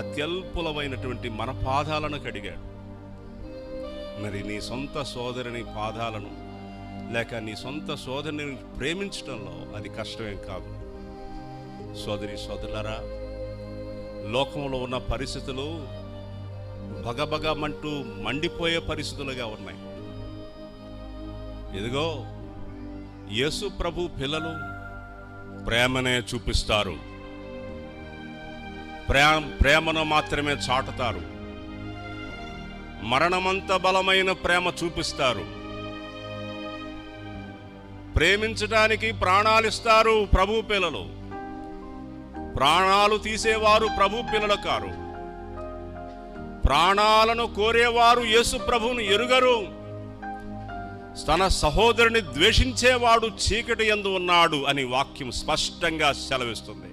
అత్యల్పులమైనటువంటి మన పాదాలను కడిగాడు. మరి నీ సొంత సోదరుని పాదాలను లేక నీ సొంత సోదరుని ప్రేమించడంలో అది కష్టమేం కాదు. సోదరులారా, లోకంలో ఉన్న పరిస్థితులు బగబగమంటూ మండిపోయే పరిస్థితులుగా ఉన్నాయి. ఇదిగో యేసు ప్రభు పిల్లలు ప్రేమనే చూపిస్తారు, ప్రేమను మాత్రమే చాటుతారు, మరణమంత బలమైన ప్రేమ చూపిస్తారు, ప్రేమించడానికి ప్రాణాలిస్తారు ప్రభు పిల్లలు. ప్రాణాలు తీసేవారు ప్రభు పిల్లలు కారు. ప్రాణాలను కోరేవారు యేసు ప్రభువును ఎరుగరు. తన సహోదరుని ద్వేషించేవాడు చీకటి యందు ఉన్నాడు అని వాక్యం స్పష్టంగా సెలవిస్తుంది.